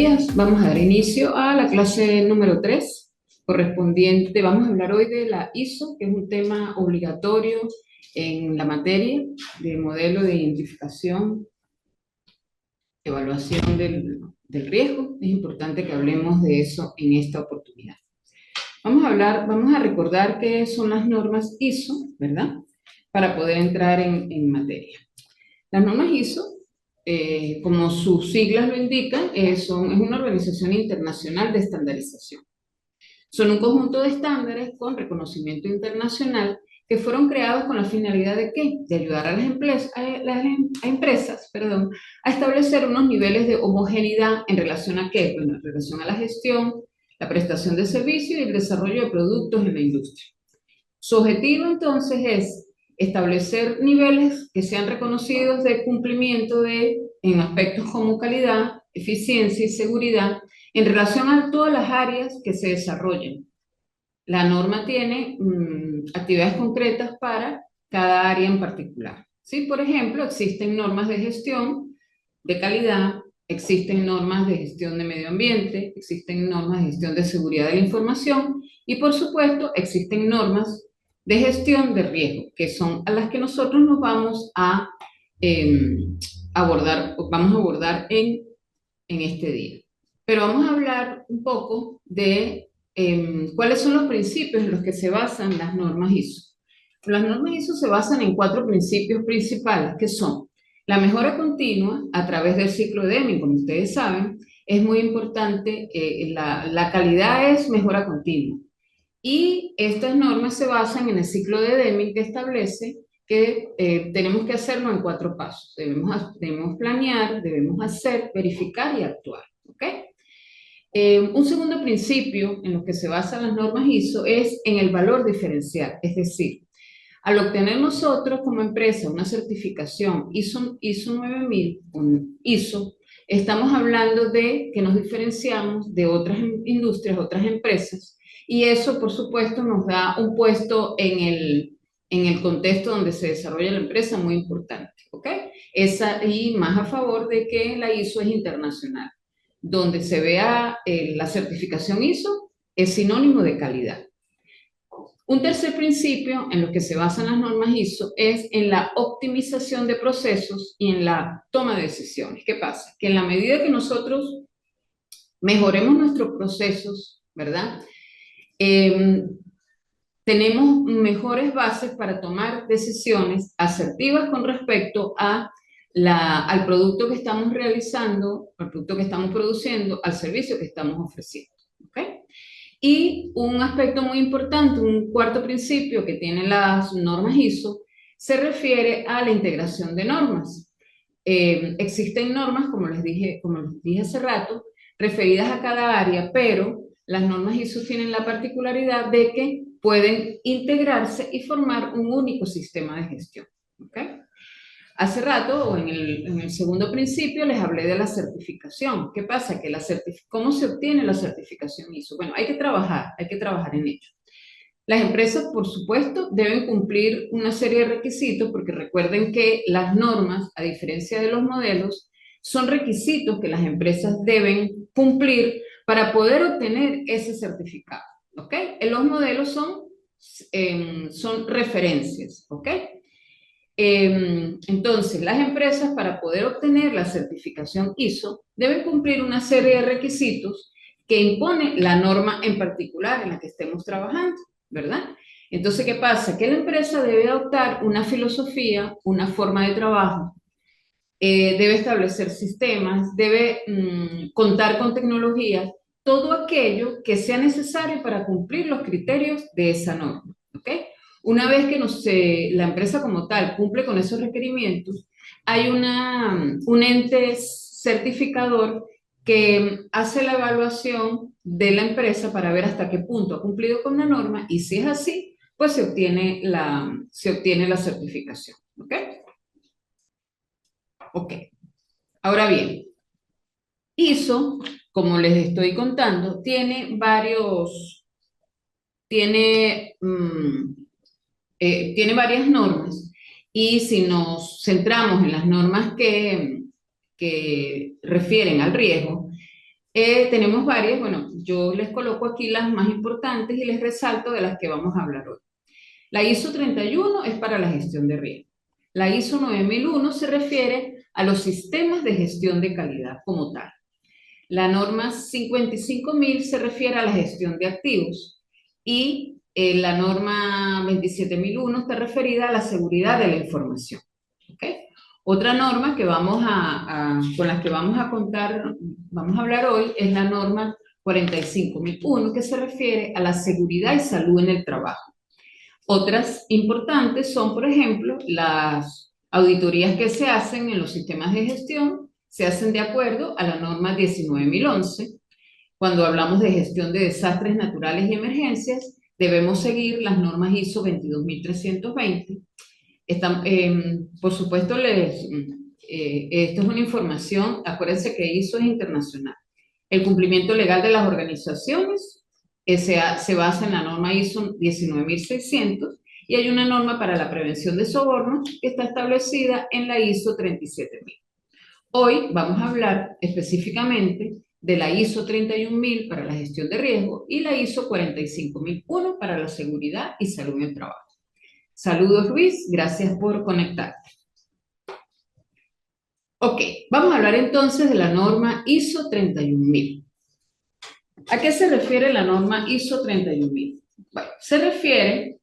días. Vamos a dar inicio a la clase número 3, correspondiente. Vamos a hablar hoy de la ISO, que es un tema obligatorio en la materia de modelo de identificación, evaluación del riesgo. Es importante que hablemos de eso en esta oportunidad. Vamos a recordar qué son las normas ISO, ¿verdad? Para poder entrar en materia. Las normas ISO, como sus siglas lo indican, es una organización internacional de estandarización. Son un conjunto de estándares con reconocimiento internacional que fueron creados con la finalidad de ¿qué? De ayudar a las empresas, a establecer unos niveles de homogeneidad en relación a ¿qué? Bueno, en relación a la gestión, la prestación de servicios y el desarrollo de productos en la industria. Su objetivo entonces es establecer niveles que sean reconocidos de cumplimiento en aspectos como calidad, eficiencia y seguridad en relación a todas las áreas que se desarrollen. La norma tiene actividades concretas para cada área en particular. ¿Sí? Por ejemplo, existen normas de gestión de calidad, existen normas de gestión de medio ambiente, existen normas de gestión de seguridad de la información y, por supuesto, existen normas de gestión de riesgo, que son a las que nosotros nos vamos a abordar en este día. Pero vamos a hablar un poco de cuáles son los principios en los que se basan las normas ISO. Las normas ISO se basan en 4 principios principales, que son la mejora continua a través del ciclo de Deming. Como ustedes saben, es muy importante, la calidad es mejora continua. Y estas normas se basan en el ciclo de Deming, que establece que tenemos que hacerlo en 4 pasos. Debemos planear, debemos hacer, verificar y actuar. ¿Ok? Un segundo principio en lo que se basan las normas ISO es en el valor diferencial. Es decir, al obtener nosotros como empresa una certificación ISO 9000, un ISO, estamos hablando de que nos diferenciamos de otras industrias, otras empresas, y eso, por supuesto, nos da un puesto en el contexto donde se desarrolla la empresa muy importante, ¿ok? Y más a favor de que la ISO es internacional. Donde se vea la certificación ISO es sinónimo de calidad. Un tercer principio en lo que se basan las normas ISO es en la optimización de procesos y en la toma de decisiones. ¿Qué pasa? Que en la medida que nosotros mejoremos nuestros procesos, ¿verdad? Tenemos mejores bases para tomar decisiones asertivas con respecto al producto que estamos realizando, al producto que estamos produciendo, al servicio que estamos ofreciendo. ¿Okay? Y un aspecto muy importante, un cuarto principio que tienen las normas ISO, se refiere a la integración de normas. Existen normas, como les dije hace rato, referidas a cada área, pero las normas ISO tienen la particularidad de que pueden integrarse y formar un único sistema de gestión. ¿Okay? Hace rato, o en el segundo principio, les hablé de la certificación. ¿Qué pasa? ¿Cómo se obtiene la certificación ISO? Bueno, hay que trabajar en ello. Las empresas, por supuesto, deben cumplir una serie de requisitos, porque recuerden que las normas, a diferencia de los modelos, son requisitos que las empresas deben cumplir para poder obtener ese certificado. ¿Ok? Los modelos son referencias. ¿Ok? Entonces, las empresas, para poder obtener la certificación ISO, deben cumplir una serie de requisitos que impone la norma en particular en la que estemos trabajando, ¿verdad? Entonces, ¿qué pasa? Que la empresa debe adoptar una filosofía, una forma de trabajo, debe establecer sistemas, debe contar con tecnologías, todo aquello que sea necesario para cumplir los criterios de esa norma, ¿ok? Una vez que la empresa como tal cumple con esos requerimientos, hay un ente certificador que hace la evaluación de la empresa para ver hasta qué punto ha cumplido con la norma, y si es así, pues se obtiene la certificación. ¿Ok? Ok. Ahora bien, ISO, como les estoy contando, tiene varias normas, y si nos centramos en las normas que refieren al riesgo, Tenemos varias, bueno, yo les coloco aquí las más importantes y les resalto de las que vamos a hablar hoy. La ISO 31 es para la gestión de riesgo. La ISO 9001 se refiere a los sistemas de gestión de calidad como tal. La norma 55.000 se refiere a la gestión de activos y la norma 27.001 está referida a la seguridad de la información. ¿Okay? Otra norma que con las que vamos a hablar hoy es la norma 45.001 que se refiere a la seguridad y salud en el trabajo. Otras importantes son, por ejemplo, las auditorías que se hacen en los sistemas de gestión, se hacen de acuerdo a la norma 19.011. Cuando hablamos de gestión de desastres naturales y emergencias, debemos seguir las normas ISO 22.320. Por supuesto, esto es una información, acuérdense que ISO es internacional. El cumplimiento legal de las organizaciones se basa en la norma ISO 19.600 y hay una norma para la prevención de sobornos que está establecida en la ISO 37.000. Hoy vamos a hablar específicamente de la ISO 31.000 para la gestión de riesgo y la ISO 45.001 para la seguridad y salud en el trabajo. Saludos, Luis, gracias por conectarte. Ok, vamos a hablar entonces de la norma ISO 31.000. ¿A qué se refiere la norma ISO 31.000? Bueno, se refiere,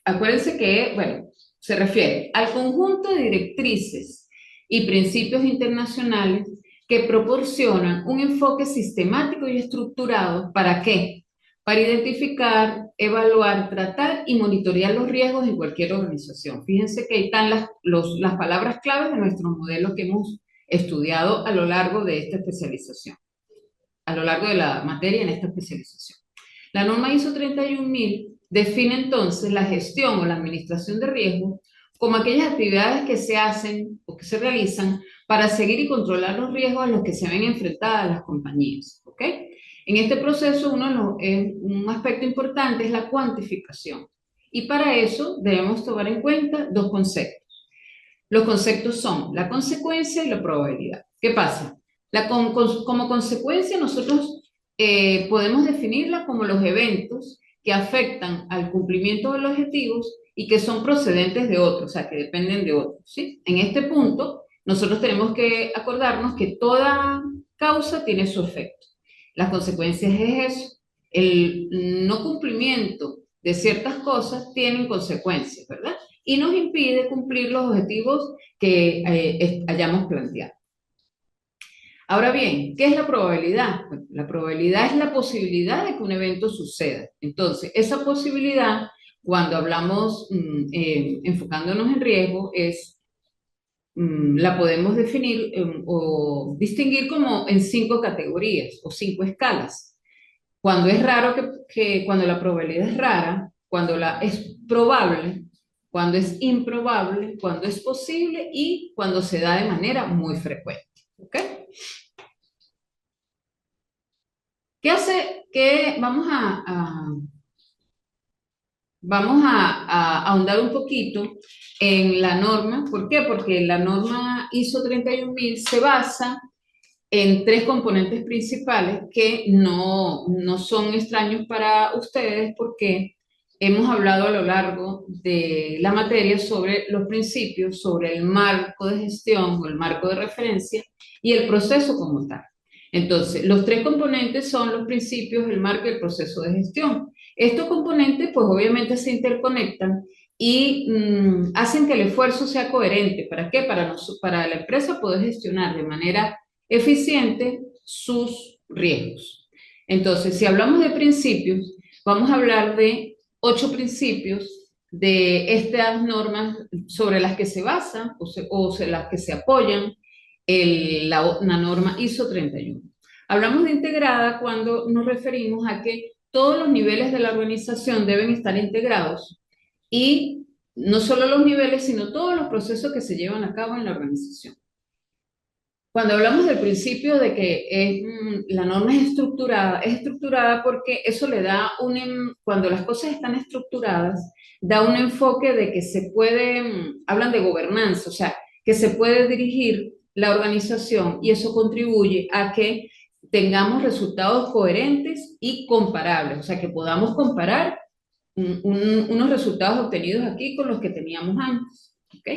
acuérdense que, bueno, se refiere al conjunto de directrices y principios internacionales que proporcionan un enfoque sistemático y estructurado. ¿Para qué? Para identificar, evaluar, tratar y monitorear los riesgos en cualquier organización. Fíjense que ahí están las palabras claves de nuestro modelo que hemos estudiado a lo largo de esta especialización, a lo largo de la materia en esta especialización. La norma ISO 31.000 define entonces la gestión o la administración de riesgos como aquellas actividades que se hacen o que se realizan para seguir y controlar los riesgos a los que se ven enfrentadas las compañías. ¿Ok? En este proceso, un aspecto importante es la cuantificación. Y para eso debemos tomar en cuenta dos conceptos. Los conceptos son la consecuencia y la probabilidad. ¿Qué pasa? Como consecuencia, nosotros podemos definirla como los eventos que afectan al cumplimiento de los objetivos y que son procedentes de otros, o sea, que dependen de otros, ¿sí? En este punto, nosotros tenemos que acordarnos que toda causa tiene su efecto. Las consecuencias es eso. El no cumplimiento de ciertas cosas tienen consecuencias, ¿verdad? Y nos impide cumplir los objetivos que hayamos planteado. Ahora bien, ¿qué es la probabilidad? Bueno, la probabilidad es la posibilidad de que un evento suceda. Entonces, esa posibilidad, cuando hablamos enfocándonos en riesgo, la podemos definir o distinguir como en 5 categorías o 5 escalas. Cuando es raro cuando la probabilidad es rara, cuando es probable, cuando es improbable, cuando es posible y cuando se da de manera muy frecuente. ¿Ok? ¿Qué hace? Vamos a ahondar un poquito en la norma. ¿Por qué? Porque la norma ISO 31.000 se basa en 3 componentes principales que no son extraños para ustedes porque hemos hablado a lo largo de la materia sobre los principios, sobre el marco de gestión o el marco de referencia y el proceso como tal. Entonces, los 3 componentes son los principios, el marco y el proceso de gestión. Estos componentes, pues obviamente se interconectan y hacen que el esfuerzo sea coherente. ¿Para qué? Para la empresa poder gestionar de manera eficiente sus riesgos. Entonces, si hablamos de principios, vamos a hablar de 8 principios de estas normas sobre las que se basan o las que se apoyan la norma ISO 31. Hablamos de integrada cuando nos referimos a que todos los niveles de la organización deben estar integrados y no solo los niveles, sino todos los procesos que se llevan a cabo en la organización. Cuando hablamos del principio de que la norma es estructurada porque eso le da cuando las cosas están estructuradas, da un enfoque de que se puede, hablan de gobernanza, o sea, que se puede dirigir la organización y eso contribuye a que tengamos resultados coherentes y comparables, o sea, que podamos comparar unos resultados obtenidos aquí con los que teníamos antes. ¿Ok?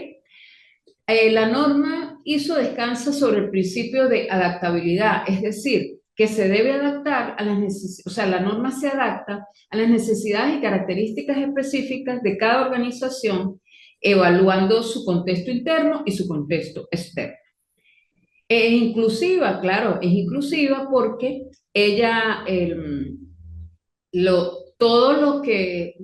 La norma ISO descansa sobre el principio de adaptabilidad, es decir, que se debe adaptar a las necesidades, o sea, la norma se adapta a las necesidades y características específicas de cada organización, evaluando su contexto interno y su contexto externo. Es inclusiva, claro, es inclusiva porque ella, todo lo que,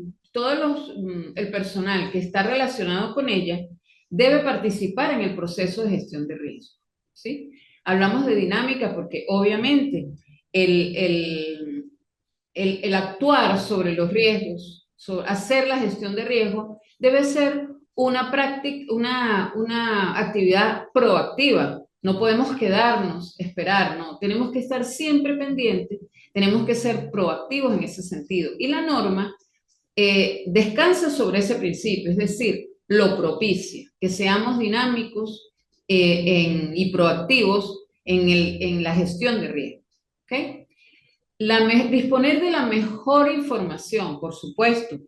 el personal que está relacionado con ella debe participar en el proceso de gestión de riesgo, ¿sí? Hablamos de dinámica porque obviamente el, el, el actuar sobre los riesgos, hacer la gestión de riesgo, debe ser una práctica, una actividad proactiva. No podemos quedarnos, esperar, no. Tenemos que estar siempre pendientes, tenemos que ser proactivos en ese sentido. Y la norma descansa sobre ese principio, es decir, lo propicia, que seamos dinámicos y proactivos en la gestión de riesgo. ¿Okay? Disponer de la mejor información, por supuesto.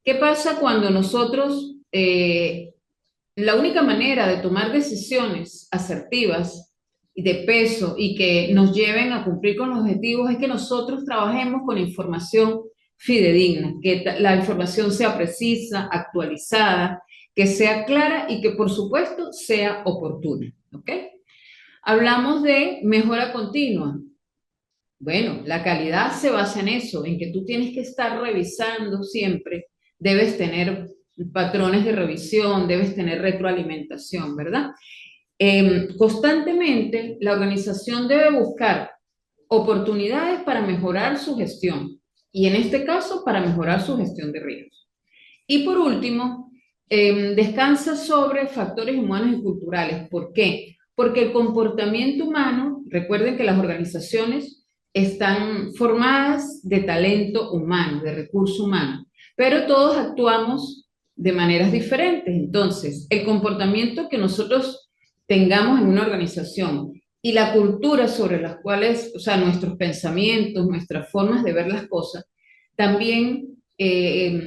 ¿Qué pasa cuando nosotros, la única manera de tomar decisiones asertivas y de peso y que nos lleven a cumplir con los objetivos es que nosotros trabajemos con información fidedigna, que la información sea precisa, actualizada, que sea clara y que por supuesto sea oportuna? ¿Ok? Hablamos de mejora continua. Bueno, la calidad se basa en eso, en que tú tienes que estar revisando siempre, debes tener patrones de revisión, debes tener retroalimentación, ¿verdad? Constantemente la organización debe buscar oportunidades para mejorar su gestión y en este caso para mejorar su gestión de riesgos. Y por último, descansa sobre factores humanos y culturales. ¿Por qué? Porque el comportamiento humano, recuerden que las organizaciones están formadas de talento humano, de recurso humano, pero todos actuamos de maneras diferentes. Entonces, el comportamiento que nosotros tengamos en una organización y la cultura sobre las cuales, o sea, nuestros pensamientos, nuestras formas de ver las cosas, también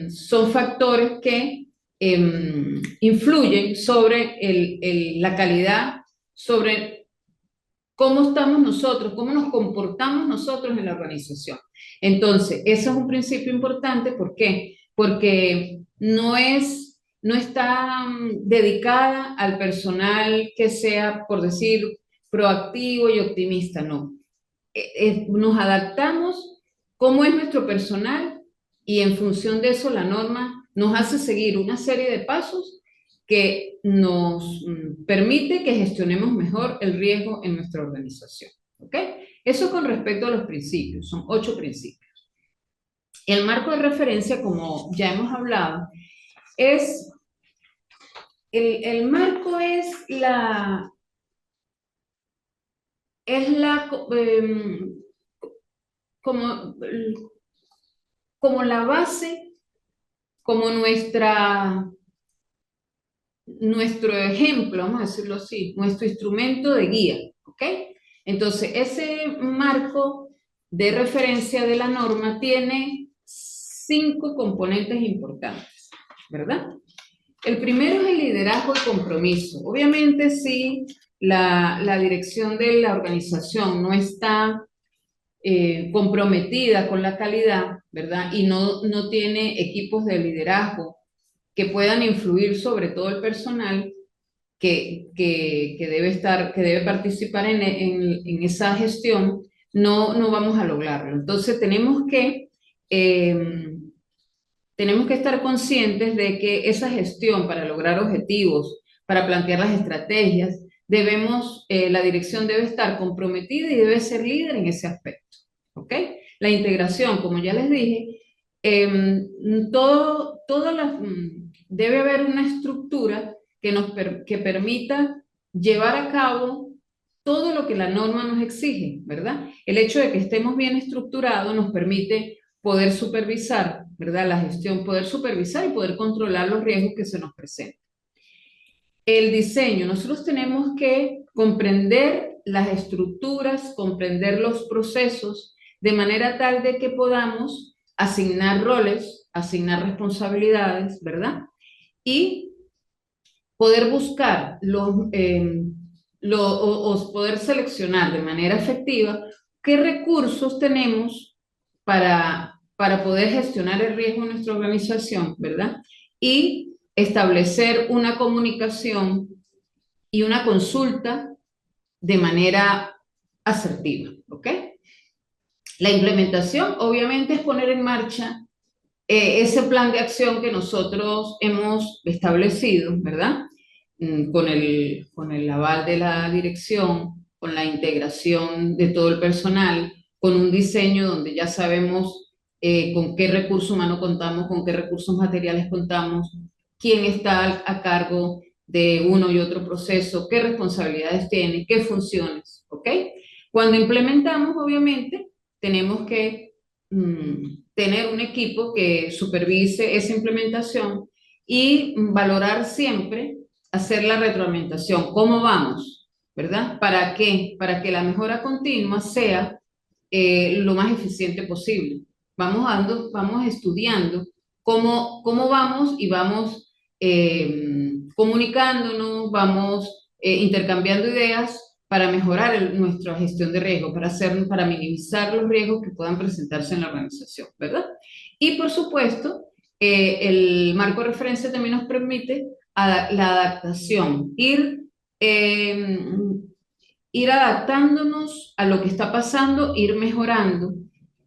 son factores que influyen sobre la calidad, sobre cómo estamos nosotros, cómo nos comportamos nosotros en la organización. Entonces, eso es un principio importante. ¿Por qué? Porque no está dedicada al personal que sea, por decir, proactivo y optimista, no. Nos adaptamos cómo es nuestro personal y en función de eso la norma nos hace seguir una serie de pasos que nos permite que gestionemos mejor el riesgo en nuestra organización. ¿Ok? Eso con respecto a los principios, son 8 principios. El marco de referencia, como ya hemos hablado, el marco eh, como, como la base, como nuestro ejemplo, vamos a decirlo así, nuestro instrumento de guía, ¿ok? Entonces, ese marco de referencia de la norma tiene 5 componentes importantes, ¿verdad? El primero es el liderazgo y compromiso. Obviamente, si la dirección de la organización no está comprometida con la calidad, ¿verdad? Y no tiene equipos de liderazgo que puedan influir sobre todo el personal que debe estar, que debe participar en esa gestión, no vamos a lograrlo. Entonces eh, tenemos que estar conscientes de que esa gestión para lograr objetivos, para plantear las estrategias, la dirección debe estar comprometida y debe ser líder en ese aspecto. ¿Ok? La integración, como ya les dije, debe haber una estructura que permita llevar a cabo todo lo que la norma nos exige, ¿verdad? El hecho de que estemos bien estructurados nos permite poder supervisar, ¿verdad? La gestión, poder supervisar y poder controlar los riesgos que se nos presentan. El diseño, nosotros tenemos que comprender las estructuras, comprender los procesos, de manera tal de que podamos asignar roles, asignar responsabilidades, ¿verdad? Y poder buscar o poder seleccionar de manera efectiva qué recursos tenemos para poder gestionar el riesgo en nuestra organización, ¿verdad? Y establecer una comunicación y una consulta de manera asertiva, ¿ok? La implementación, obviamente, es poner en marcha ese plan de acción que nosotros hemos establecido, ¿verdad? Con el aval de la dirección, con la integración de todo el personal, con un diseño donde ya sabemos con qué recurso humano contamos, con qué recursos materiales contamos, quién está a cargo de uno y otro proceso, qué responsabilidades tiene, qué funciones, ¿ok? Cuando implementamos, obviamente, tenemos que tener un equipo que supervise esa implementación y valorar siempre, hacer la retroalimentación. ¿Cómo vamos? ¿Verdad? ¿Para qué? Para que la mejora continua sea lo más eficiente posible. Vamos estudiando cómo vamos y vamos comunicándonos, vamos intercambiando ideas para mejorar nuestra gestión de riesgo, para minimizar los riesgos que puedan presentarse en la organización, ¿verdad? Y por supuesto, el marco de referencia también nos permite la adaptación, eh, ir adaptándonos a lo que está pasando, ir mejorando,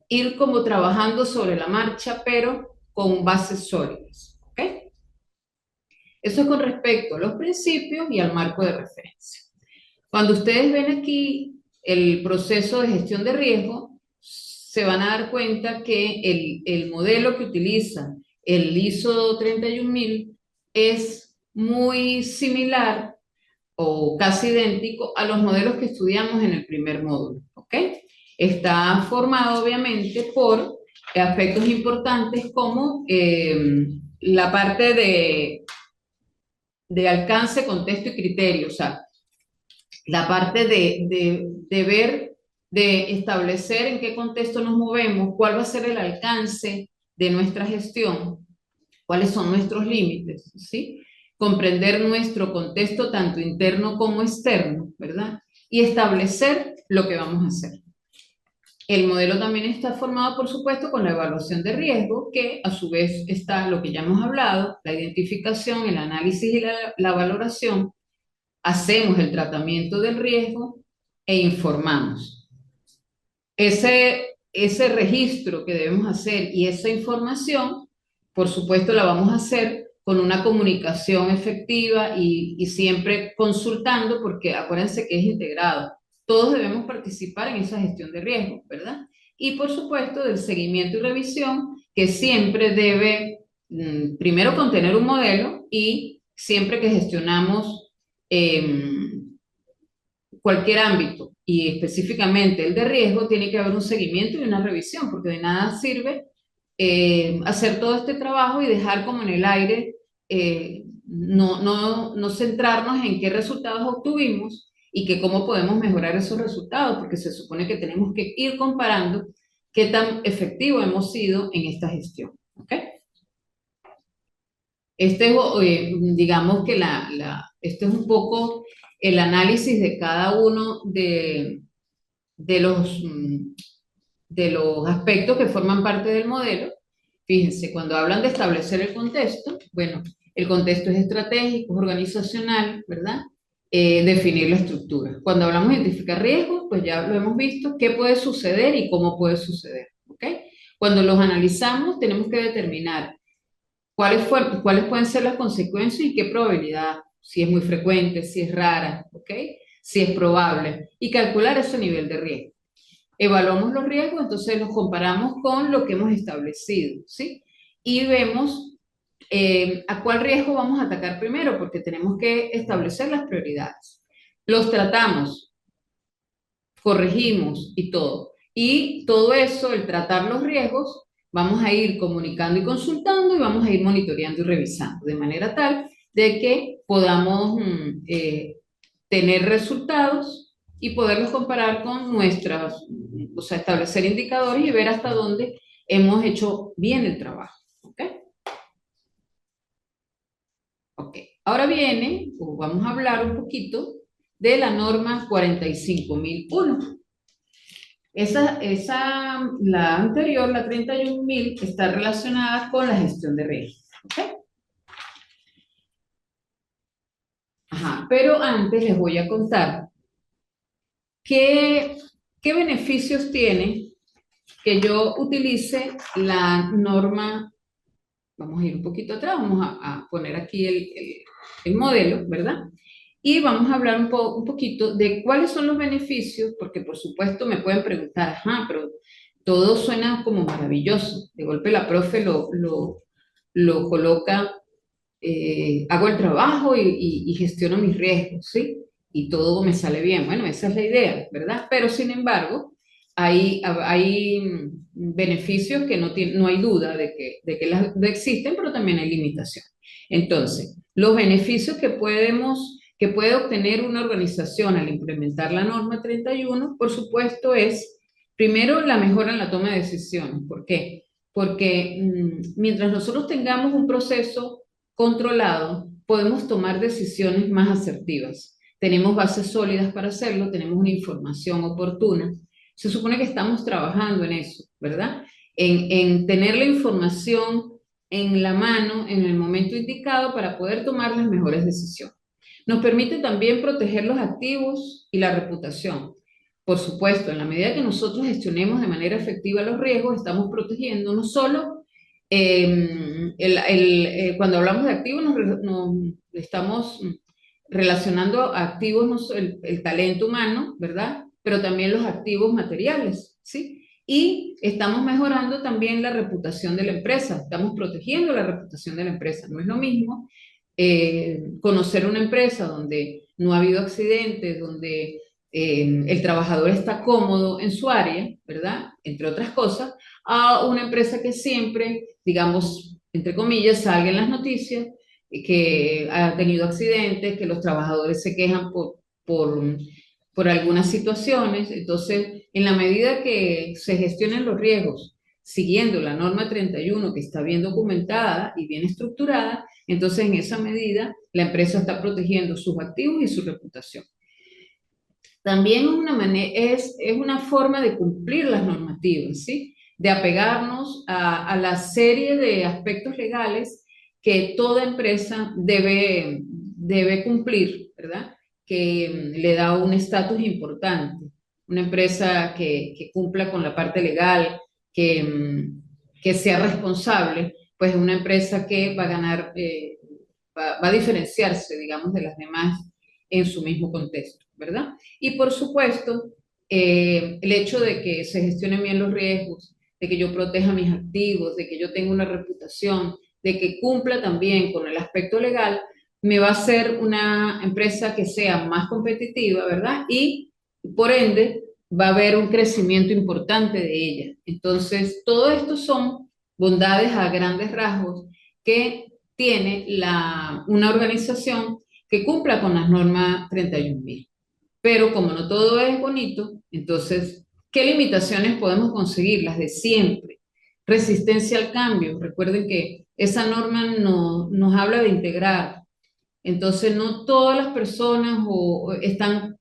ir como trabajando sobre la marcha, pero con bases sólidas, ¿ok? Eso es con respecto a los principios y al marco de referencia. Cuando ustedes ven aquí el proceso de gestión de riesgo, se van a dar cuenta que el modelo que utiliza el ISO 31000 es muy similar o casi idéntico a los modelos que estudiamos en el primer módulo, ¿ok? Está formado obviamente por aspectos importantes como la parte de alcance, contexto y criterio, o sea, la parte de ver, de establecer en qué contexto nos movemos, cuál va a ser el alcance de nuestra gestión, cuáles son nuestros límites, ¿sí? Comprender nuestro contexto tanto interno como externo, ¿verdad? Y establecer lo que vamos a hacer. El modelo también está formado, por supuesto, con la evaluación de riesgo, que a su vez está lo que ya hemos hablado, la identificación, el análisis y la valoración. Hacemos el tratamiento del riesgo e informamos. Ese registro que debemos hacer y esa información, por supuesto, la vamos a hacer con una comunicación efectiva y siempre consultando, porque acuérdense que es integrado. Todos debemos participar en esa gestión de riesgo, ¿verdad? Y por supuesto, del seguimiento y revisión, que siempre debe, primero, contener un modelo y siempre que gestionamos cualquier ámbito y específicamente el de riesgo, tiene que haber un seguimiento y una revisión, porque de nada sirve hacer todo este trabajo y dejar como en el aire, no centrarnos en qué resultados obtuvimos y que cómo podemos mejorar esos resultados, porque se supone que tenemos que ir comparando qué tan efectivo hemos sido en esta gestión. ¿Ok? Digamos que este es un poco el análisis de cada uno de los, mm, de los aspectos que forman parte del modelo. Fíjense, cuando hablan de establecer el contexto, bueno, el contexto es estratégico, es organizacional, ¿verdad? Definir la estructura. Cuando hablamos de identificar riesgos, pues ya lo hemos visto, qué puede suceder y cómo puede suceder, ¿ok? Cuando los analizamos, tenemos que determinar cuáles pueden ser las consecuencias y qué probabilidad, si es muy frecuente, si es rara, ¿ok? Si es probable, y calcular ese nivel de riesgo. Evaluamos los riesgos, entonces los comparamos con lo que hemos establecido, ¿sí? Y vemos a cuál riesgo vamos a atacar primero, porque tenemos que establecer las prioridades. Los tratamos, corregimos y todo. Y todo eso, el tratar los riesgos, vamos a ir comunicando y consultando y vamos a ir monitoreando y revisando, de manera tal de que podamos tener resultados y poderlos comparar con nuestras, o sea, establecer indicadores y ver hasta dónde hemos hecho bien el trabajo. ¿Ok? Ok. Ahora viene, o vamos a hablar un poquito de la norma 45001. La anterior, la 31.000, está relacionada con la gestión de riesgo. ¿Ok? Ajá, pero antes les voy a contar qué, qué beneficios tiene que yo utilice la norma. Vamos a ir un poquito atrás, vamos a poner aquí el modelo, ¿verdad? Y vamos a hablar un poquito de cuáles son los beneficios, porque por supuesto me pueden preguntar, ajá, pero todo suena como maravilloso. De golpe la profe lo coloca, hago el trabajo y gestiono mis riesgos, ¿sí? Y todo me sale bien. Bueno, esa es la idea, ¿verdad? Pero sin embargo, hay beneficios que no hay duda de existen, pero también hay limitación. Entonces, los beneficios que puede obtener una organización al implementar la norma 31, por supuesto, es, primero, la mejora en la toma de decisiones. ¿Por qué? Porque mientras nosotros tengamos un proceso controlado, podemos tomar decisiones más asertivas. Tenemos bases sólidas para hacerlo, tenemos una información oportuna. Se supone que estamos trabajando en eso, ¿verdad? En tener la información en la mano en el momento indicado para poder tomar las mejores decisiones. Nos permite también proteger los activos y la reputación. Por supuesto, en la medida que nosotros gestionemos de manera efectiva los riesgos, estamos protegiendo no solo cuando hablamos de activos, nos estamos relacionando a activos, el talento humano, ¿verdad? Pero también los activos materiales, ¿sí? Y estamos mejorando también la reputación de la empresa, estamos protegiendo la reputación de la empresa. No es lo mismo conocer una empresa donde no ha habido accidentes, donde el trabajador está cómodo en su área, ¿verdad? Entre otras cosas, a una empresa que siempre, digamos, entre comillas, salga en las noticias, que ha tenido accidentes, que los trabajadores se quejan por, por algunas situaciones. Entonces, en la medida que se gestionen los riesgos, siguiendo la norma 31 que está bien documentada y bien estructurada, entonces en esa medida la empresa está protegiendo sus activos y su reputación. También es una forma de cumplir las normativas, ¿sí? De apegarnos a la serie de aspectos legales que toda empresa debe cumplir, ¿verdad? Que le da un estatus importante. Una empresa que cumpla con la parte legal, que sea responsable, pues es una empresa que va a ganar, va a diferenciarse, digamos, de las demás en su mismo contexto, ¿verdad? Y por supuesto, el hecho de que se gestionen bien los riesgos, de que yo proteja mis activos, de que yo tenga una reputación, de que cumpla también con el aspecto legal, me va a hacer una empresa que sea más competitiva, ¿verdad? Y por ende va a haber un crecimiento importante de ella. Entonces, todo esto son bondades a grandes rasgos que tiene una organización que cumpla con las normas 31.000. Pero como no todo es bonito, entonces, ¿qué limitaciones podemos conseguir? Las de siempre. Resistencia al cambio. Recuerden que esa norma nos habla de integrar. Entonces, no todas las personas están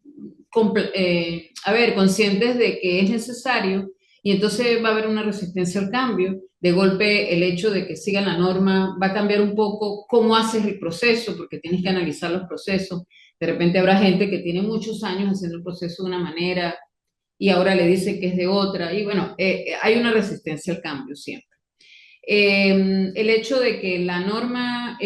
a ver, conscientes de que es necesario y entonces va a haber una resistencia al cambio. De golpe, el hecho de que sigan la norma va a cambiar un poco cómo haces el proceso, porque tienes que analizar los procesos. De repente habrá gente que tiene muchos años haciendo el proceso de una manera y ahora le dice que es de otra. Y bueno, hay una resistencia al cambio siempre. El hecho de que la norma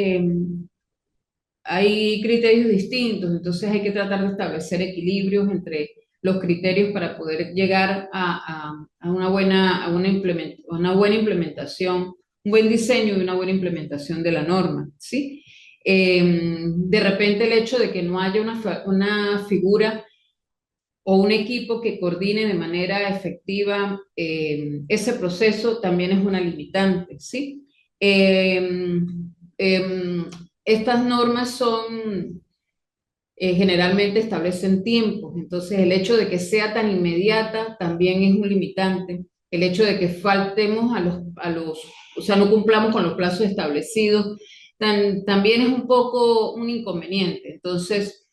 hay criterios distintos, entonces hay que tratar de establecer equilibrios entre los criterios para poder llegar a una buena implementación, un buen diseño y una buena implementación de la norma, ¿sí? De repente el hecho de que no haya una figura o un equipo que coordine de manera efectiva ese proceso también es una limitante, ¿sí? Eh, eh, Estas normas son generalmente establecen tiempos, entonces el hecho de que sea tan inmediata también es un limitante. El hecho de que faltemos o sea, no cumplamos con los plazos establecidos, también es un poco un inconveniente. Entonces,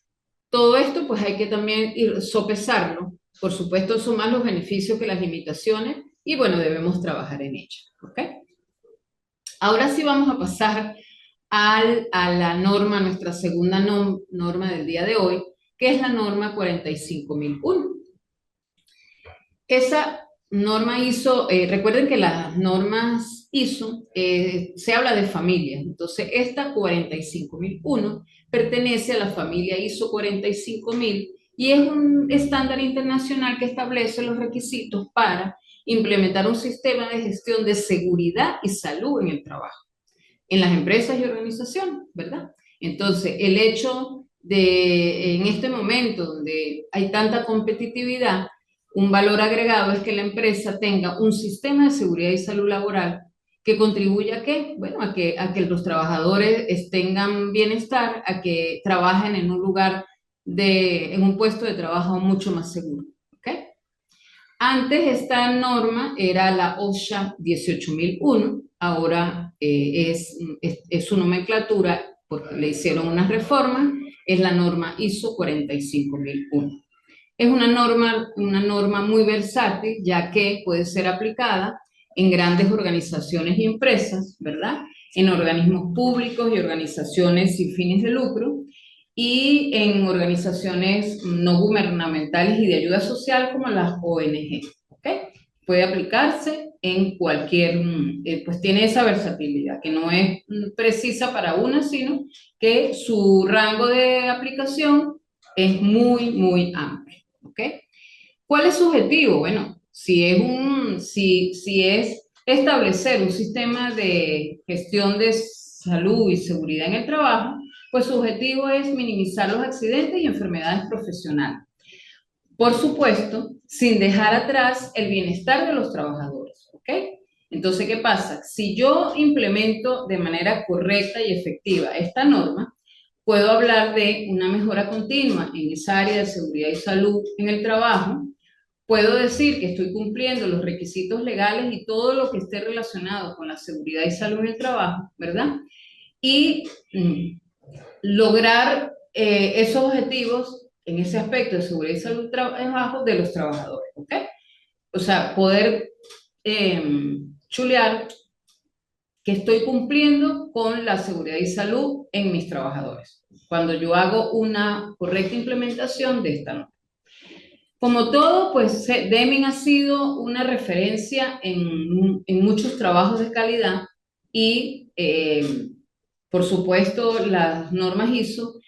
todo esto pues hay que también ir sopesarlo. Por supuesto, son más los beneficios que las limitaciones y bueno, debemos trabajar en ello. ¿Ok? Ahora sí vamos a pasar a la norma, nuestra segunda norma del día de hoy, que es la norma 45001. Esa norma ISO, recuerden que las normas ISO se habla de familias, entonces esta 45001 pertenece a la familia ISO 45000 y es un estándar internacional que establece los requisitos para implementar un sistema de gestión de seguridad y salud en el trabajo en las empresas y organizaciones, ¿verdad? Entonces, el hecho de, en este momento donde hay tanta competitividad, un valor agregado es que la empresa tenga un sistema de seguridad y salud laboral que contribuya a qué? Bueno, a que los trabajadores tengan bienestar, a que trabajen en un lugar en un puesto de trabajo mucho más seguro, ¿ok? Antes esta norma era la OSHA 18001, ahora es su nomenclatura porque le hicieron unas reformas, es la norma ISO 45001. Es una norma muy versátil, ya que puede ser aplicada en grandes organizaciones y empresas, ¿verdad? En organismos públicos y organizaciones sin fines de lucro, y en organizaciones no gubernamentales y de ayuda social como las ONG, ¿ok? Puede aplicarse en cualquier, pues tiene esa versatilidad, que no es precisa para una, sino que su rango de aplicación es muy, muy amplio, ¿ok? ¿Cuál es su objetivo? Bueno, si es establecer un sistema de gestión de salud y seguridad en el trabajo, pues su objetivo es minimizar los accidentes y enfermedades profesionales. Por supuesto, sin dejar atrás el bienestar de los trabajadores, ¿ok? Entonces, ¿qué pasa? Si yo implemento de manera correcta y efectiva esta norma, puedo hablar de una mejora continua en esa área de seguridad y salud en el trabajo. Puedo decir que estoy cumpliendo los requisitos legales y todo lo que esté relacionado con la seguridad y salud en el trabajo, ¿verdad? Y lograr esos objetivos en ese aspecto de seguridad y salud trabajo de los trabajadores, ¿ok? O sea, poder chulear que estoy cumpliendo con la seguridad y salud en mis trabajadores, cuando yo hago una correcta implementación de esta norma. Como todo, pues Deming ha sido una referencia en muchos trabajos de calidad y, por supuesto, las normas ISO,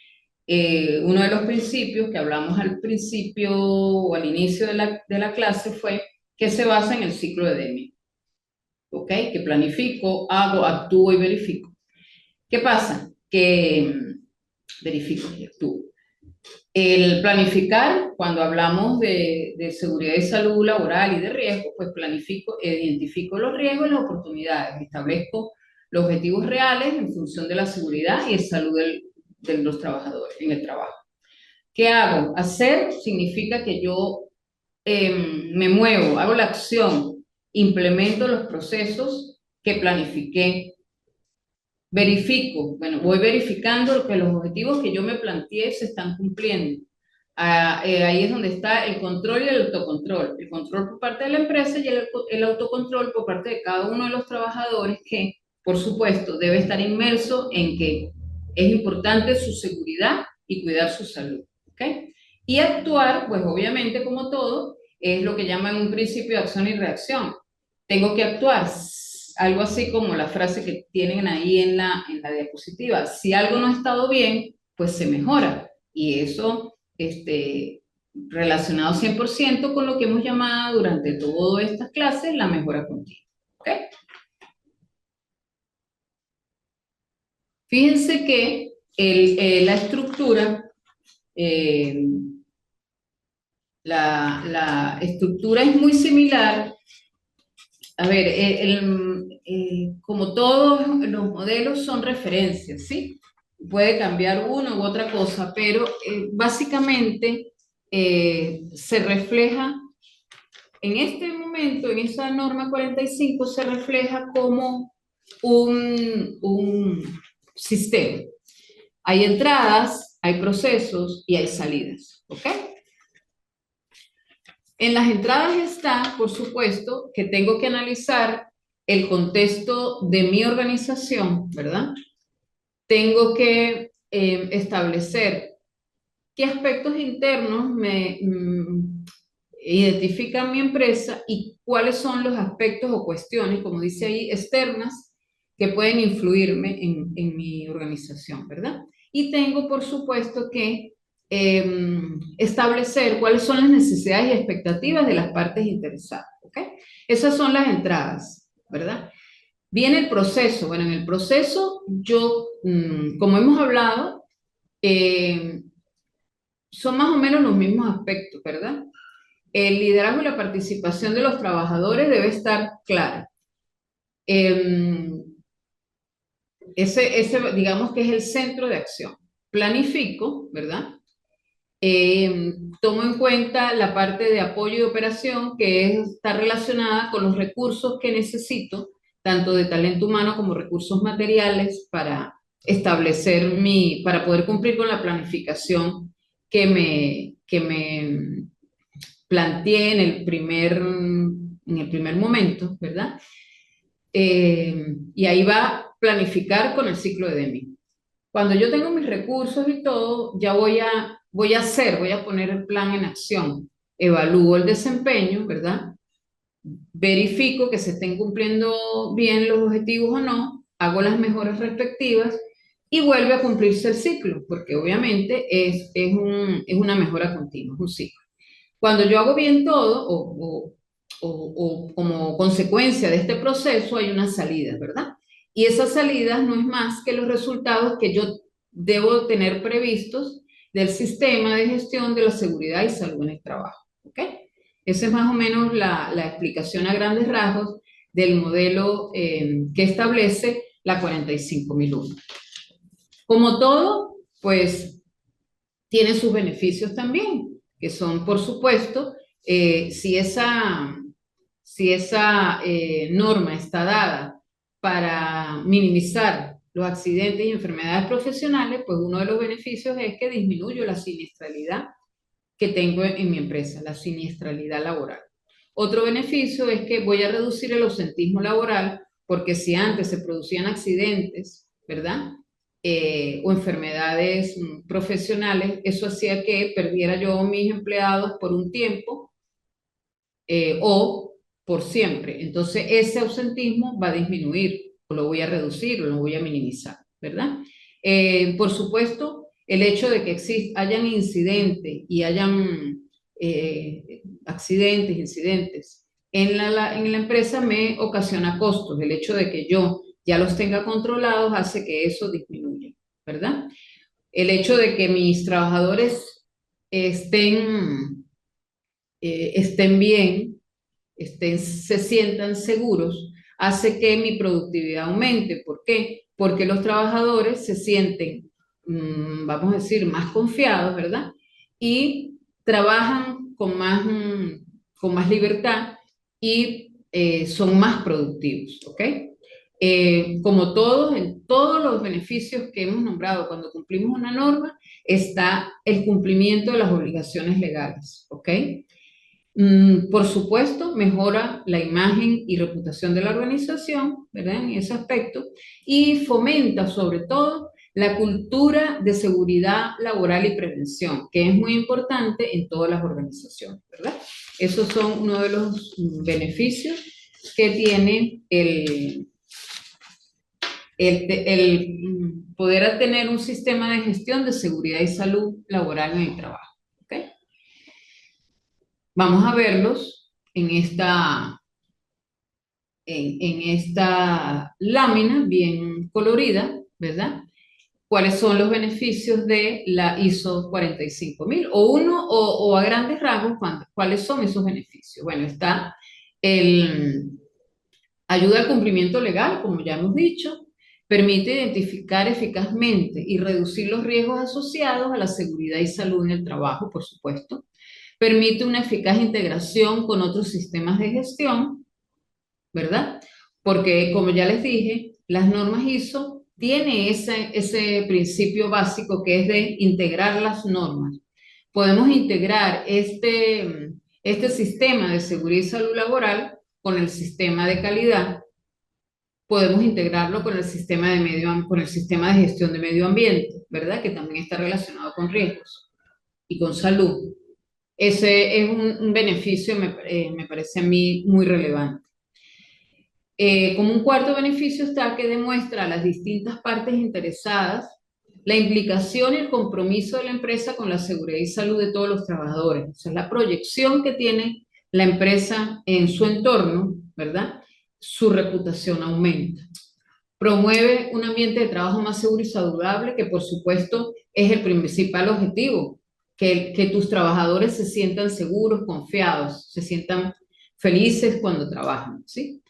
uno de los principios que hablamos al principio o al inicio de la clase fue que se basa en el ciclo de Deming, ¿ok? Que planifico, hago, actúo y verifico. ¿Qué pasa? Que verifico y actúo. El planificar, cuando hablamos de seguridad y salud laboral y de riesgo, pues planifico, identifico los riesgos y las oportunidades, establezco los objetivos reales en función de la seguridad y la salud de los trabajadores en el trabajo. ¿Qué hago? Hacer significa que yo me muevo, hago la acción, implemento los procesos que planifiqué. Verifico, bueno, voy verificando que los objetivos que yo me planteé se están cumpliendo. Ahí es donde está el control y el autocontrol. El control por parte de la empresa y el autocontrol por parte de cada uno de los trabajadores que, por supuesto, debe estar inmerso en que es importante su seguridad y cuidar su salud. ¿Ok? Y actuar, pues obviamente como todo, es lo que llaman un principio de acción y reacción. Tengo que actuar, algo así como la frase que tienen ahí en la diapositiva. Si algo no ha estado bien, pues se mejora. Y eso, relacionado 100% con lo que hemos llamado durante todas estas clases la mejora continua. ¿Ok? Fíjense que la estructura, eh, la estructura es muy similar. A ver, como todos los modelos son referencias, ¿sí? puede cambiar una u otra cosa, pero básicamente se refleja en este momento, en esa norma 45, se refleja como un sistema. Hay entradas, hay procesos y hay salidas, ¿ok? En las entradas está, por supuesto, que tengo que analizar el contexto de mi organización, ¿verdad? Tengo que establecer qué aspectos internos me identifican mi empresa y cuáles son los aspectos o cuestiones, como dice ahí, externas que pueden influirme en mi organización, ¿verdad? Y tengo, por supuesto, que establecer cuáles son las necesidades y expectativas de las partes interesadas, ¿ok? Esas son las entradas, ¿verdad? Viene el proceso. Bueno, en el proceso yo, como hemos hablado, eh, son más o menos los mismos aspectos, ¿verdad? El liderazgo y la participación de los trabajadores debe estar clara. Eh, digamos que es el centro de acción. Planifico, ¿verdad? Tomo en cuenta la parte de apoyo y operación está relacionada con los recursos que necesito, tanto de talento humano como recursos materiales, para para poder cumplir con la planificación que me planteé en el primer momento, ¿verdad? Y ahí va a planificar con el ciclo de Deming. Cuando yo tengo mis recursos y todo, ya voy a poner el plan en acción. Evalúo el desempeño, ¿verdad? Verifico que se estén cumpliendo bien los objetivos o no, hago las mejoras respectivas y vuelve a cumplirse el ciclo, porque obviamente es una mejora continua, es un ciclo. Cuando yo hago bien todo, o como consecuencia de este proceso, hay unas salidas, ¿verdad? Y esas salidas no es más que los resultados que yo debo tener previstos del sistema de gestión de la seguridad y salud en el trabajo, ¿ok? Esa es más o menos la explicación a grandes rasgos del modelo que establece la 45001. Como todo, pues tiene sus beneficios también, que son, por supuesto, si esa norma está dada para minimizar los accidentes y enfermedades profesionales, pues uno de los beneficios es que disminuyo la siniestralidad que tengo en mi empresa, la siniestralidad laboral. Otro beneficio es que voy a reducir el ausentismo laboral, porque si antes se producían accidentes, ¿verdad? O enfermedades profesionales, eso hacía que perdiera yo a mis empleados por un tiempo o por siempre. Entonces, ese ausentismo va a disminuir, o lo voy a reducir, o lo voy a minimizar, ¿verdad? Por supuesto, el hecho de que hayan incidentes y hayan incidentes en la empresa me ocasiona costos. El hecho de que yo ya los tenga controlados hace que eso disminuya, ¿verdad? El hecho de que mis trabajadores estén bien, se sientan seguros, hace que mi productividad aumente. ¿Por qué? Porque los trabajadores se sienten, vamos a decir, más confiados, ¿verdad? Y trabajan con más libertad y son más productivos, ¿ok? Como todos, en todos los beneficios que hemos nombrado, cuando cumplimos una norma, está el cumplimiento de las obligaciones legales, ¿ok? Por supuesto, mejora la imagen y reputación de la organización, ¿verdad? En ese aspecto, y fomenta sobre todo la cultura de seguridad laboral y prevención, que es muy importante en todas las organizaciones, ¿verdad? Esos son uno de los beneficios que tiene el poder tener un sistema de gestión de seguridad y salud laboral en el trabajo, ¿ok? Vamos a verlos en esta lámina bien colorida, ¿verdad? ¿Cuáles son los beneficios de la ISO 45000? O a grandes rasgos, ¿cuáles son esos beneficios? Bueno, el ayuda al cumplimiento legal, como ya hemos dicho, Permite identificar eficazmente y reducir los riesgos asociados a la seguridad y salud en el trabajo, por supuesto. Permite una eficaz integración con otros sistemas de gestión, ¿verdad? Porque, como ya les dije, las normas ISO tienen ese principio básico que es de integrar las normas. Podemos integrar este sistema de seguridad y salud laboral con el sistema de calidad. Podemos integrarlo con el sistema con el sistema de gestión de medio ambiente, ¿verdad? Que también está relacionado con riesgos y con salud. Ese es un beneficio, me parece a mí muy relevante. Como un cuarto beneficio está que demuestra a las distintas partes interesadas la implicación y el compromiso de la empresa con la seguridad y salud de todos los trabajadores. O sea, la proyección que tiene la empresa en su entorno, ¿verdad? Su reputación aumenta. Promueve un ambiente de trabajo más seguro y saludable, que por supuesto es el principal objetivo, que tus trabajadores se sientan seguros, confiados, se sientan felices cuando trabajan, ¿sí?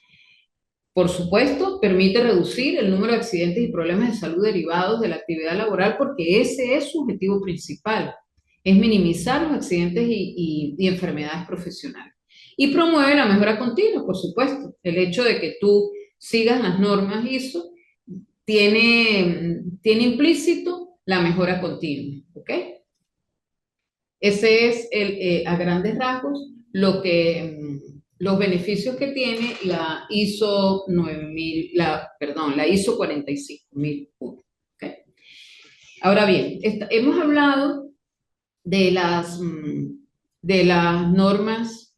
Por supuesto, permite reducir el número de accidentes y problemas de salud derivados de la actividad laboral porque ese es su objetivo principal, es minimizar los accidentes y enfermedades profesionales. Y promueve la mejora continua, por supuesto. El hecho de que tú sigas las normas ISO tiene implícito la mejora continua, ¿ok? Ese es a grandes rasgos los beneficios que tiene la ISO 9000, perdón, la ISO 45001. ¿Okay? Ahora bien, hemos hablado de de las normas,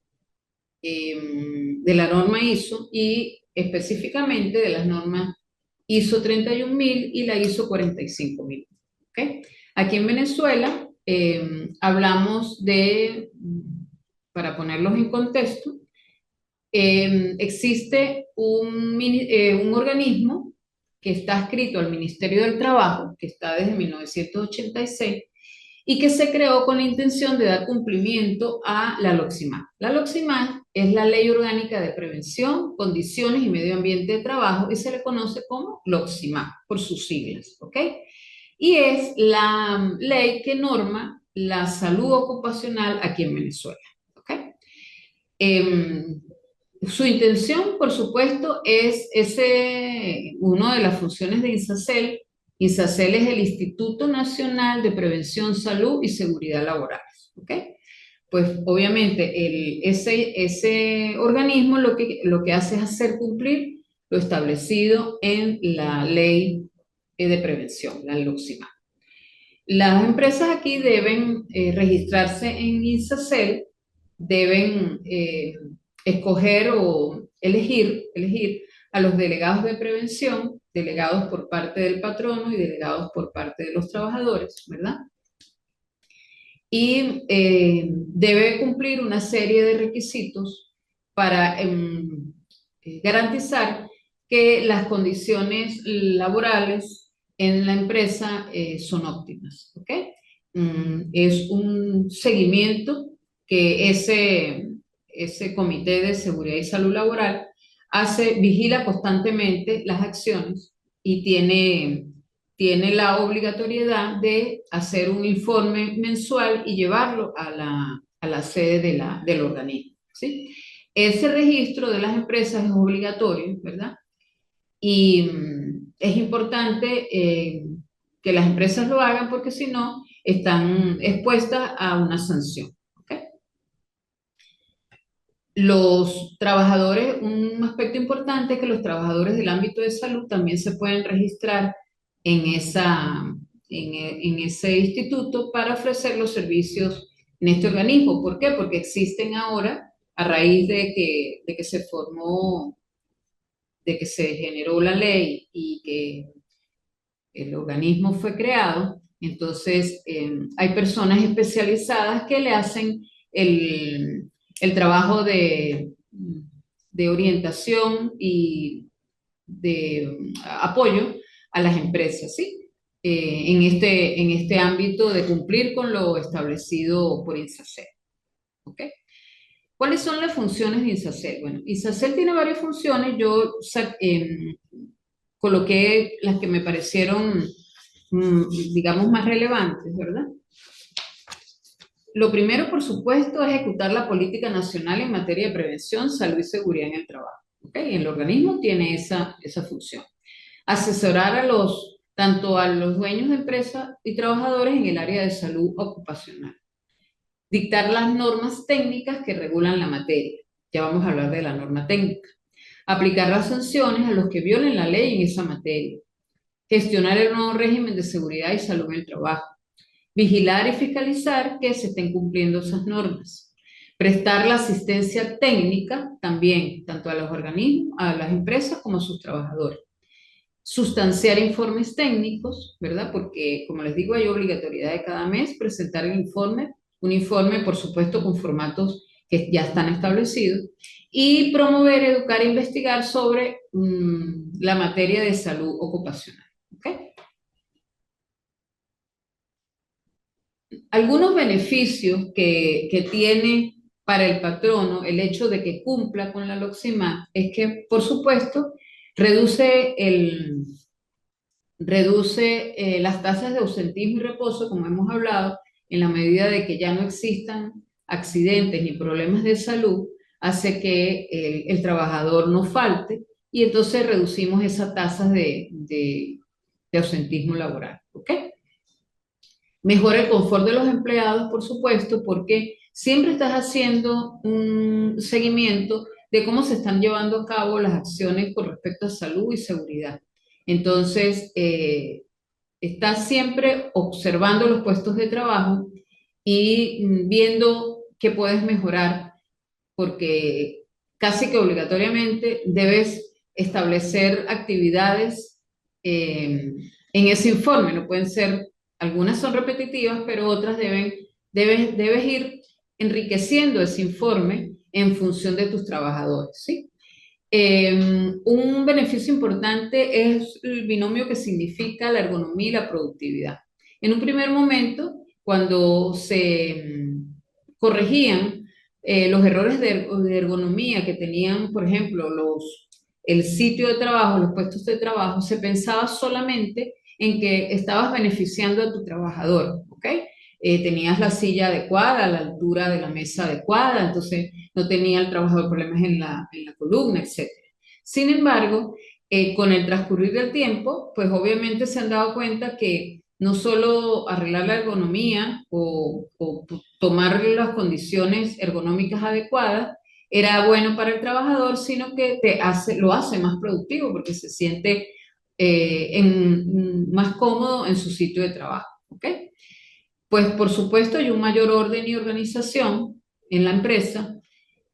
de la norma ISO y específicamente de las normas ISO 31000 y la ISO 45000. ¿Okay? Aquí en Venezuela hablamos para ponerlos en contexto, existe un organismo que está adscrito al Ministerio del Trabajo, que está desde 1986, y que se creó con la intención de dar cumplimiento a la LOXIMAC. La LOXIMAC es la Ley Orgánica de Prevención, Condiciones y Medio Ambiente de Trabajo y se le conoce como LOXIMAC por sus siglas, ¿ok? Y es la ley que norma la salud ocupacional aquí en Venezuela, ¿ok? Su intención, por supuesto, es una de las funciones de INSACEL. INSACEL es el Instituto Nacional de Prevención, Salud y Seguridad Laboral. ¿Ok? Pues obviamente ese organismo lo que hace es hacer cumplir lo establecido en la ley de prevención, la LOXIMA. Las empresas aquí deben registrarse en INSACEL, deben escoger o elegir a los delegados de prevención, delegados por parte del patrono y delegados por parte de los trabajadores, ¿verdad? Y debe cumplir una serie de requisitos para garantizar que las condiciones laborales en la empresa son óptimas, ¿ok? Es un seguimiento que ese Comité de Seguridad y Salud Laboral vigila constantemente las acciones y tiene la obligatoriedad de hacer un informe mensual y llevarlo a la sede del organismo, ¿sí? Ese registro de las empresas es obligatorio, ¿verdad? Y es importante que las empresas lo hagan porque si no, están expuestas a una sanción. ¿Ok? Los trabajadores, un aspecto importante es que los trabajadores del ámbito de salud también se pueden registrar en en ese instituto para ofrecer los servicios en este organismo. ¿Por qué? Porque existen ahora, a raíz de que se formó, de que se generó la ley y que el organismo fue creado, entonces hay personas especializadas que le hacen el trabajo de orientación y de apoyo a las empresas, ¿sí? En este ámbito de cumplir con lo establecido por INSACEL. ¿Ok? ¿Cuáles son las funciones de INSACEL? Bueno, INSACEL tiene varias funciones. Yo coloqué las que me parecieron, digamos, más relevantes, ¿verdad? Lo primero, por supuesto, es ejecutar la política nacional en materia de prevención, salud y seguridad en el trabajo. ¿Ok? El organismo tiene esa función. Asesorar tanto a los dueños de empresas y trabajadores en el área de salud ocupacional. Dictar las normas técnicas que regulan la materia. Ya vamos a hablar de la norma técnica. Aplicar las sanciones a los que violen la ley en esa materia. Gestionar el nuevo régimen de seguridad y salud en el trabajo. Vigilar y fiscalizar que se estén cumpliendo esas normas. Prestar la asistencia técnica también, tanto a los organismos, a las empresas como a sus trabajadores. Sustanciar informes técnicos, ¿verdad? Porque, como les digo, hay obligatoriedad de cada mes presentar el informe, un informe, por supuesto, con formatos que ya están establecidos, y promover, educar e investigar sobre la materia de salud ocupacional. ¿Ok? Algunos beneficios que tiene para el patrono el hecho de que cumpla con la LOCSIMAT es que, por supuesto, reduce las tasas de ausentismo y reposo, como hemos hablado, en la medida de que ya no existan accidentes ni problemas de salud, hace que el trabajador no falte y entonces reducimos esas tasas de ausentismo laboral. ¿Ok? Mejora el confort de los empleados, por supuesto, porque siempre estás haciendo un seguimiento de cómo se están llevando a cabo las acciones con respecto a salud y seguridad. Entonces, estás siempre observando los puestos de trabajo y viendo qué puedes mejorar, porque casi que obligatoriamente debes establecer actividades en ese informe. No pueden ser, algunas son repetitivas, pero otras debes ir enriqueciendo ese informe en función de tus trabajadores, ¿sí? Un beneficio importante es el binomio que significa la ergonomía y la productividad. En un primer momento, cuando se corregían los errores de ergonomía que tenían, por ejemplo, el sitio de trabajo, los puestos de trabajo, se pensaba solamente en que estabas beneficiando a tu trabajador, ¿ok? Tenías la silla adecuada, la altura de la mesa adecuada, entonces no tenía el trabajador problemas en la columna, etcétera. Sin embargo, con el transcurrir del tiempo, pues obviamente se han dado cuenta que no solo arreglar la ergonomía o tomar las condiciones ergonómicas adecuadas era bueno para el trabajador, sino que lo hace más productivo porque se siente más cómodo en su sitio de trabajo. ¿Ok? Pues por supuesto hay un mayor orden y organización en la empresa.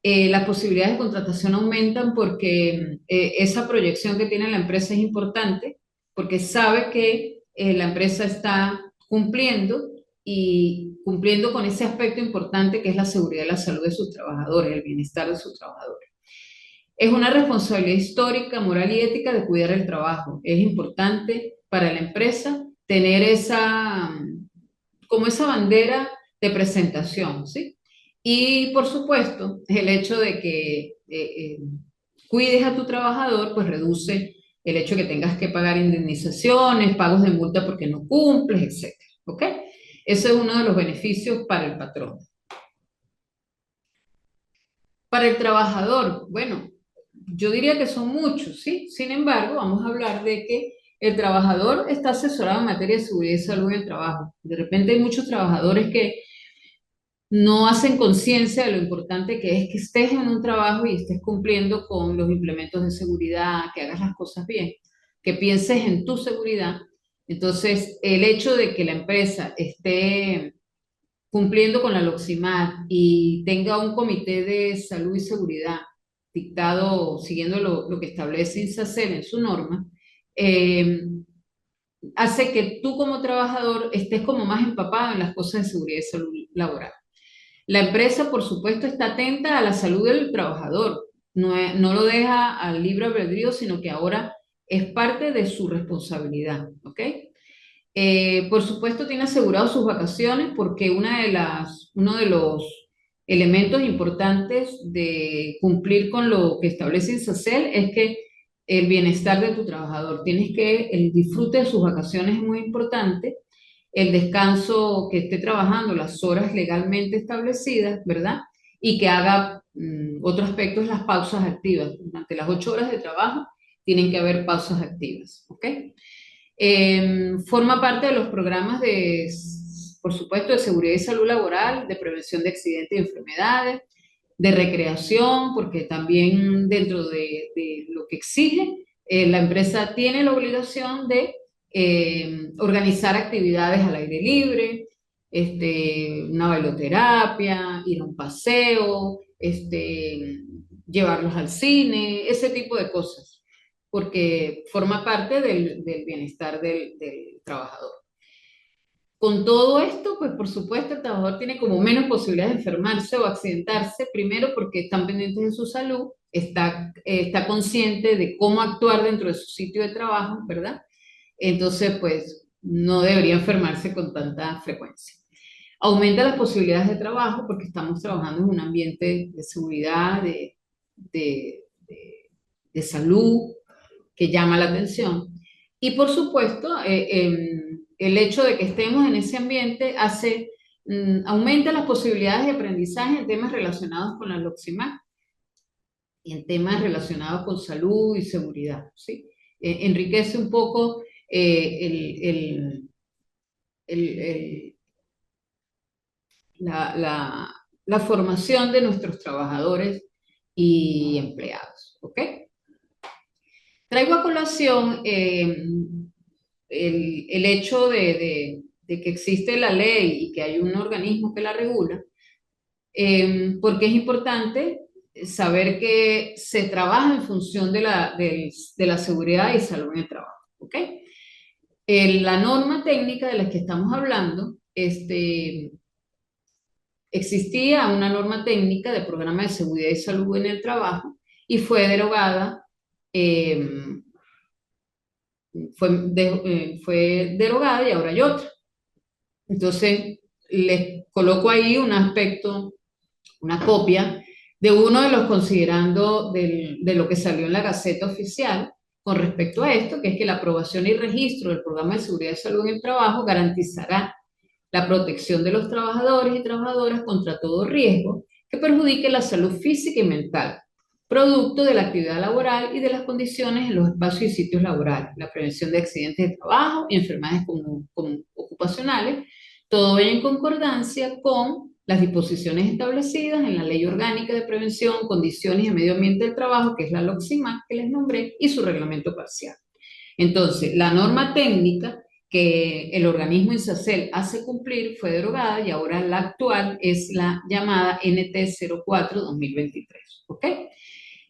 Las posibilidades de contratación aumentan porque esa proyección que tiene la empresa es importante, porque sabe que la empresa está cumpliendo y cumpliendo con ese aspecto importante que es la seguridad y la salud de sus trabajadores, el bienestar de sus trabajadores. Es una responsabilidad histórica, moral y ética de cuidar el trabajo. Es importante para la empresa tener como esa bandera de presentación, ¿sí? Y por supuesto, el hecho de que cuides a tu trabajador, pues reduce el hecho de que tengas que pagar indemnizaciones, pagos de multa porque no cumples, etcétera. ¿Ok? Ese es uno de los beneficios para el patrón. Para el trabajador, bueno, yo diría que son muchos, ¿sí? Sin embargo, vamos a hablar de que el trabajador está asesorado en materia de seguridad y salud en el trabajo. De repente hay muchos trabajadores que no hacen conciencia de lo importante que es que estés en un trabajo y estés cumpliendo con los implementos de seguridad, que hagas las cosas bien, que pienses en tu seguridad. Entonces, el hecho de que la empresa esté cumpliendo con la LOCSIMAT y tenga un comité de salud y seguridad dictado, siguiendo lo que establece INSACER en su norma, eh, hace que tú como trabajador estés como más empapado en las cosas de seguridad y salud laboral. La empresa, por supuesto, está atenta a la salud del trabajador. No lo deja al libre albedrío, sino que ahora es parte de su responsabilidad, ¿ok? Por supuesto, tiene asegurado sus vacaciones porque uno de los elementos importantes de cumplir con lo que establece INSACEL es que el bienestar de tu trabajador. El disfrute de sus vacaciones es muy importante, el descanso, que esté trabajando las horas legalmente establecidas, ¿verdad? Y que haga, otro aspecto es las pausas activas. Durante las 8 horas de trabajo tienen que haber pausas activas, ¿ok? Forma parte de los programas por supuesto, de seguridad y salud laboral, de prevención de accidentes y enfermedades, de recreación, porque también dentro de lo que exige, la empresa tiene la obligación de organizar actividades al aire libre, una bailoterapia, ir a un paseo, llevarlos al cine, ese tipo de cosas, porque forma parte del bienestar del trabajador. Con todo esto, pues por supuesto el trabajador tiene como menos posibilidades de enfermarse o accidentarse, primero porque están pendientes de su salud, está consciente de cómo actuar dentro de su sitio de trabajo, ¿verdad? Entonces, pues no debería enfermarse con tanta frecuencia. Aumenta las posibilidades de trabajo porque estamos trabajando en un ambiente de seguridad, de, de- de salud, que llama la atención. Y por supuesto, el hecho de que estemos en ese ambiente aumenta las posibilidades de aprendizaje en temas relacionados con la LOXIMAC y en temas relacionados con salud y seguridad, ¿sí? Enriquece un poco el- el- la formación de nuestros trabajadores y empleados, ¿ok? Traigo a colación el hecho de que existe la ley y que hay un organismo que la regula, porque es importante saber que se trabaja en función de la seguridad y salud en el trabajo, ¿ok? La norma técnica de la que estamos hablando, existía una norma técnica de programa de seguridad y salud en el trabajo y fue derogada, eh, fue derogada y ahora hay otra. Entonces, les coloco ahí un aspecto, una copia de uno de los considerando de lo que salió en la Gaceta Oficial con respecto a esto, que es que la aprobación y registro del programa de seguridad y salud en el trabajo garantizará la protección de los trabajadores y trabajadoras contra todo riesgo que perjudique la salud física y mental, producto de la actividad laboral y de las condiciones en los espacios y sitios laborales, la prevención de accidentes de trabajo y enfermedades ocupacionales, todo ello en concordancia con las disposiciones establecidas en la Ley Orgánica de Prevención, Condiciones y Medio Ambiente del Trabajo, que es la LOXIMAC que les nombré, y su reglamento parcial. Entonces, la norma técnica que el organismo INSACEL hace cumplir fue derogada y ahora la actual es la llamada NT 04-2023, ¿ok?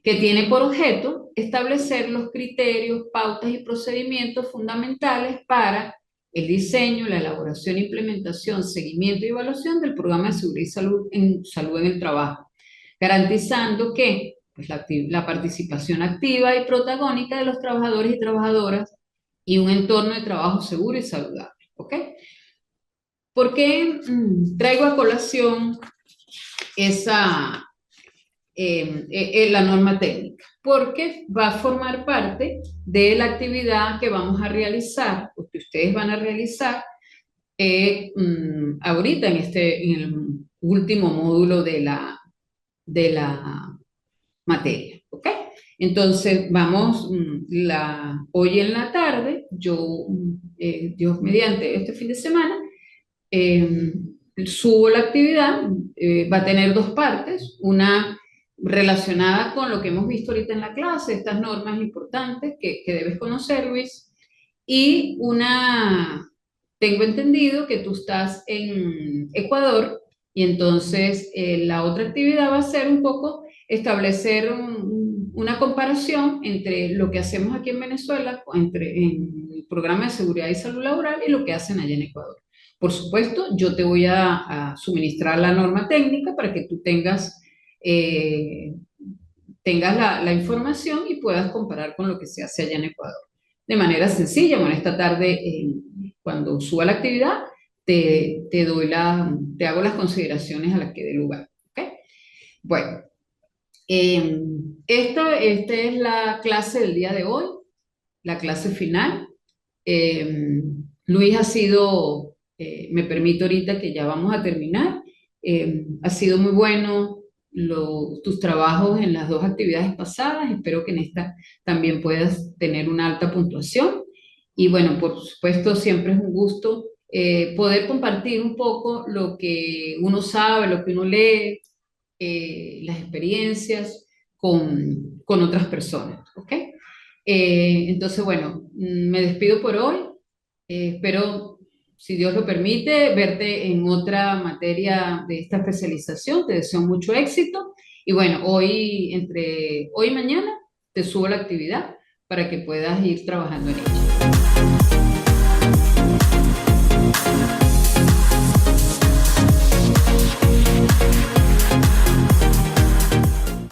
Que tiene por objeto establecer los criterios, pautas y procedimientos fundamentales para el diseño, la elaboración, implementación, seguimiento y evaluación del programa de seguridad y salud en el trabajo, garantizando que pues, la participación activa y protagónica de los trabajadores y trabajadoras y un entorno de trabajo seguro y saludable. ¿Ok? ¿Por qué traigo a colación la norma técnica? Porque va a formar parte de la actividad que vamos a realizar, o que ustedes van a realizar ahorita en el último módulo de la materia, ¿ok? Entonces, vamos, hoy en la tarde, Dios mediante, este fin de semana, eh, subo la actividad, va a tener dos partes, una relacionada con lo que hemos visto ahorita en la clase, estas normas importantes que debes conocer, Luis, y tengo entendido que tú estás en Ecuador y entonces la otra actividad va a ser un poco establecer una comparación entre lo que hacemos aquí en Venezuela, en el programa de seguridad y salud laboral y lo que hacen allá en Ecuador. Por supuesto, yo te voy a suministrar la norma técnica para que tú eh, tengas la información y puedas comparar con lo que se hace allá en Ecuador. De manera sencilla, bueno, esta tarde, cuando suba la actividad, te hago las consideraciones a las que dé lugar. ¿Ok? Bueno, Eh, esta es la clase del día de hoy, la clase final. Eh, Luis ha sido, me permito ahorita que ya vamos a terminar, ha sido muy bueno tus trabajos en las dos actividades pasadas. Espero que en esta también puedas tener una alta puntuación. Y bueno, por supuesto, siempre es un gusto poder compartir un poco lo que uno sabe, lo que uno lee, las experiencias con otras personas, ¿ok? Entonces, bueno, me despido por hoy. Espero, si Dios lo permite, verte en otra materia de esta especialización. Te deseo mucho éxito. Y bueno, entre hoy y mañana te subo la actividad para que puedas ir trabajando en ella.